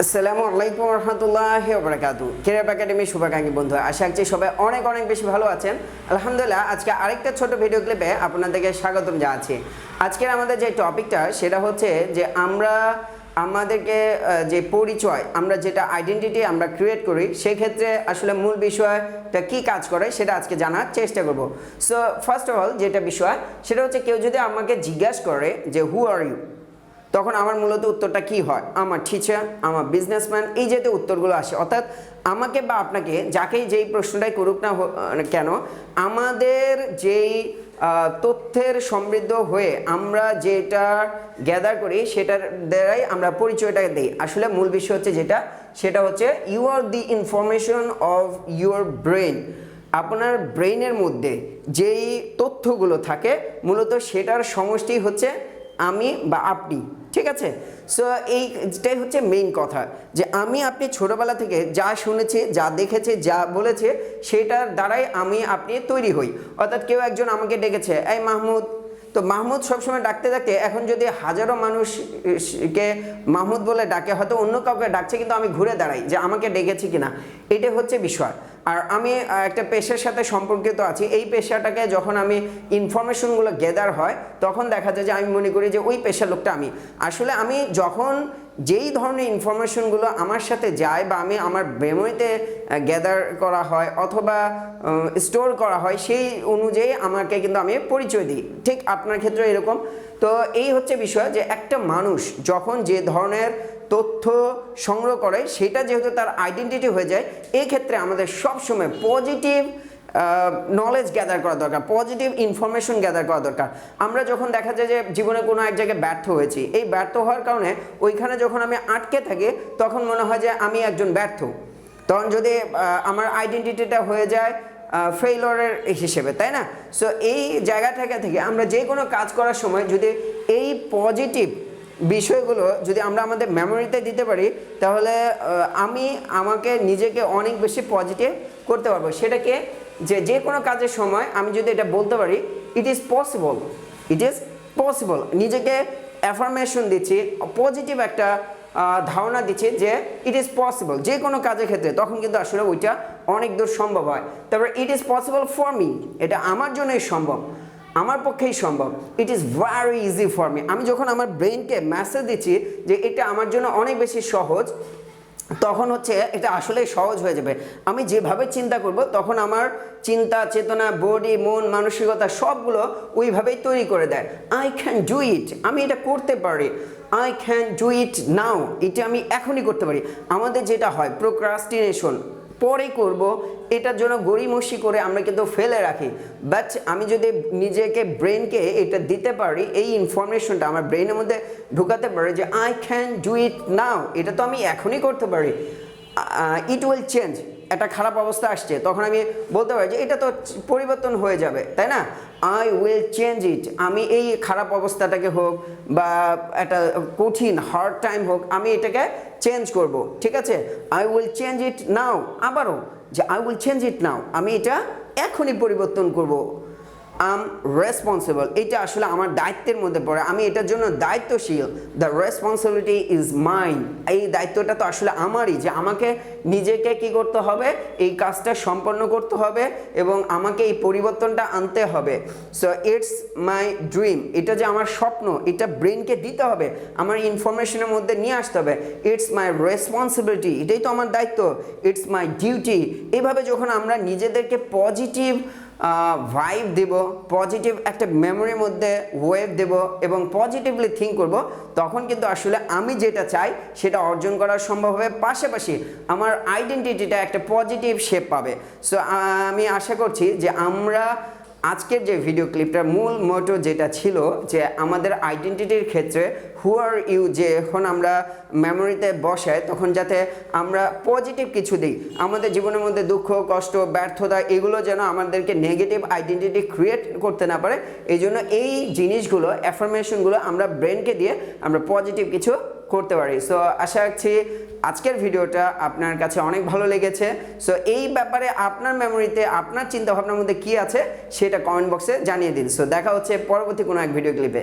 আসসালামু আলাইকুম রহমতুল্লাহি ওয়া বারাকাতুহু। ক্যারিয়ার একাডেমি শুভাকাঙ্ক্ষী বন্ধু, আশা করছি সবাই অনেক অনেক বেশি ভালো আছেন। আলহামদুলিল্লাহ, আজকে আরেকটা ছোট ভিডিও ক্লিপে আপনাদেরকে স্বাগতম জানাচ্ছি। আজকের আমাদের যে টপিকটা সেটা হচ্ছে যে আমরা আমাদেরকে যে পরিচয়, আমরা যেটা আইডেন্টিটি আমরা ক্রিয়েট করি, সেক্ষেত্রে আসলে মূল বিষয়টা কী কাজ করে সেটা আজকে জানার চেষ্টা করব। সো ফার্স্ট অফ অল যেটা বিষয় সেটা হচ্ছে, কেউ যদি আমাকে জিজ্ঞাসা করে যে হু আর ইউ, তখন আমার মূলত উত্তরটা কি হয়? আমার টিচার, আমার বিজনেসম্যান, এই জাতীয় উত্তরগুলো আসে। অর্থাৎ আমাকে বা আপনাকে যাকেই যেই প্রশ্নটাই করুক না কেন, আমাদের যেই তথ্যের সমৃদ্ধ হয়ে আমরা যেটা গ্যাদার করি সেটার দ্বারাই আমরা পরিচয়টা দিই। আসলে মূল বিষয় হচ্ছে যেটা, সেটা হচ্ছে you are the information of your brain. আপনার ব্রেইনের মধ্যে যেই তথ্যগুলো থাকে মূলত সেটার সমষ্টি হচ্ছে আমি বা আপনি। ঠিক আছে? সো এইটাই হচ্ছে মেইন কথা, যে আমি আপনি ছোটোবেলা থেকে যা শুনেছি, যা দেখেছি, যা বলেছে, সেটার দ্বারাই আমি আপনি তৈরি হই। অর্থাৎ কেউ একজন আমাকে ডেকেছে, এই মাহমুদ, তো মাহমুদ সবসময় ডাকতে ডাকতে এখন যদি হাজারো মানুষকে মাহমুদ বলে ডাকে, হয়তো অন্য কাউকে ডাকছে, কিন্তু আমি ঘুরে দাঁড়াই যে আমাকে ডেকেছি কিনা। এটাই হচ্ছে বিষয়। আর আমি একটা পেশার সাথে সম্পর্কিত আছি, এই পেশাটাকে যখন আমি ইনফরমেশনগুলো গ্যাদার হয় তখন দেখা যায় যে আমি মনে করি যে ওই পেশার লোকটা আমি। আসলে আমি যখন যেই ধরনের ইনফরমেশনগুলো আমার সাথে যায় বা আমি আমার মেমোরিতে গ্যাদার করা হয় অথবা স্টোর করা হয়, সেই অনুযায়ী আমাকে কিন্তু আমি পরিচয় দিই। ঠিক আপনার ক্ষেত্রে এরকম। তো এই হচ্ছে বিষয়, যে একটা মানুষ যখন যে ধরনের তথ্য সংগ্রহ করে সেটা যেহেতু তার আইডেন্টিটি হয়ে যায়, এই ক্ষেত্রে আমাদের সবসময় পজিটিভ নলেজ গ্যাদার করা দরকার, পজিটিভ ইনফরমেশন গ্যাদার করা দরকার। আমরা যখন দেখা যায় যে জীবনে কোনো এক জায়গায় ব্যর্থ হয়েছি, এই ব্যর্থ হওয়ার কারণে ওইখানে যখন আমি আটকে থাকি তখন মনে হয় যে আমি একজন ব্যর্থ। তখন যদি আমার আইডেন্টিটিটা হয়ে যায় ফেইলরের হিসেবে, তাই না? সো এই জায়গা থেকে আমরা যে কোনো কাজ করার সময় যদি এই পজিটিভ বিষয়গুলো যদি আমরা আমাদের মেমোরিতে দিতে পারি, তাহলে আমাকে নিজেকে অনেক বেশি পজিটিভ করতে পারবো। সেটাকে যে কোনো কাজের সময় আমি যদি এটা বলতে পারি, it is possible, it is possible, নিজেকে অ্যাফার্মেশন দিচ্ছি, পজিটিভ একটা ধারণা দিচ্ছে যে ইট ইজ পসিবল যে কোনো কাজের ক্ষেত্রে, তখন কিন্তু আসলে ওইটা অনেক দূর সম্ভব হয়। তারপরে it is possible for me, এটা আমার জন্যই সম্ভব, আমার পক্ষেই সম্ভব। It is very easy for me. আমি যখন আমার ব্রেনকে মেসেজ দিচ্ছি যে এটা আমার জন্য অনেক বেশি সহজ, তখন হচ্ছে এটা আসলেই সহজ হয়ে যাবে। আমি যেভাবে চিন্তা করব তখন আমার চিন্তা, চেতনা, বডি, মন, মানসিকতা সবগুলো ওইভাবেই তৈরি করে দেয়। আই ক্যান ডু ইট, আমি এটা করতে পারি। আই ক্যান ডু ইট নাও, এটা আমি এখনই করতে পারি। আমাদের যেটা হয় প্রোক্রাস্টিনেশন, পরে করব, এটার জন্য গড়িমসি করে আমরা কিন্তু ফেলে রাখি। বাট আমি যদি নিজেকে, ব্রেনকে এটা দিতে পারি, এই ইনফরমেশনটা আমার ব্রেনের মধ্যে ঢুকাতে পারি যে আই ক্যান ডু ইট নাও, এটা তো আমি এখনই করতে পারি, ইট উইল চেঞ্জ। একটা খারাপ অবস্থা আসছে, তখন আমি বলতে পারি যে এটা তো পরিবর্তন হয়ে যাবে, তাই না? আই উইল চেঞ্জ ইট, আমি এই খারাপ অবস্থাটাকে হোক বা একটা কঠিন হার্ড টাইম হোক, আমি এটাকে চেঞ্জ করব। ঠিক আছে? আই উইল চেঞ্জ ইট নাও, আবারও যে আই উইল চেঞ্জ ইট নাও, আমি এটা এখনই পরিবর্তন করব। আম রেসপন্সিবল, এটা আসলে আমার দায়িত্বের মধ্যে পড়ে, আমি এটার জন্য দায়িত্বশীল। দ্য রেসপন্সিবিলিটি ইজ মাইন, এই দায়িত্বটা তো আসলে আমারই, যে আমাকে নিজেকে কি করতে হবে, এই কাজটা সম্পন্ন করতে হবে এবং আমাকে এই পরিবর্তনটা আনতে হবে। সো ইটস মাই ড্রিম, এটা যে আমার স্বপ্ন, এটা ব্রেনকে দিতে হবে, আমার ইনফরমেশনের মধ্যে নিয়ে আসতে হবে। ইটস মাই রেসপন্সিবিলিটি, এটাই তো আমার দায়িত্ব। It's my duty. এইভাবে যখন আমরা নিজেদেরকে পজিটিভ ভাইব দেব, পজিটিভ একটা মেমোরির মধ্যে ওয়েভ দেব এবং পজিটিভলি থিঙ্ক করব, তখন কিন্তু আসলে আমি যেটা চাই সেটা অর্জন করা সম্ভব হবে। পাশাপাশি আমার আইডেন্টিটিটা একটা পজিটিভ শেপ পাবে। সো আমি আশা করছি যে আমরা আজকের যে ভিডিও ক্লিপটার মূল মোটো যেটা ছিল, যে আমাদের আইডেন্টিটির ক্ষেত্রে হু আর ইউ যখন আমরা মেমোরিতে বসাই, তখন যাতে আমরা পজিটিভ কিছু দিই। আমাদের জীবনের মধ্যে দুঃখ, কষ্ট, ব্যর্থতা, এগুলো যেন আমাদেরকে নেগেটিভ আইডেন্টিটি ক্রিয়েট করতে না পারে। এই জন্য এই জিনিসগুলো, অ্যাফার্মেশনগুলো আমরা ব্রেনকে দিয়ে আমরা পজিটিভ কিছু করতে পারি। সো আশা রাখছি আজকের ভিডিওটা আপনার কাছে অনেক ভালো লেগেছে। সো এই ব্যাপারে আপনার মেমোরিতে, আপনার চিন্তাভাবনার মধ্যে কী আছে সেটা কমেন্ট বক্সে জানিয়ে দিন। সো দেখা হচ্ছে পরবর্তী কোনো এক ভিডিও ক্লিপে।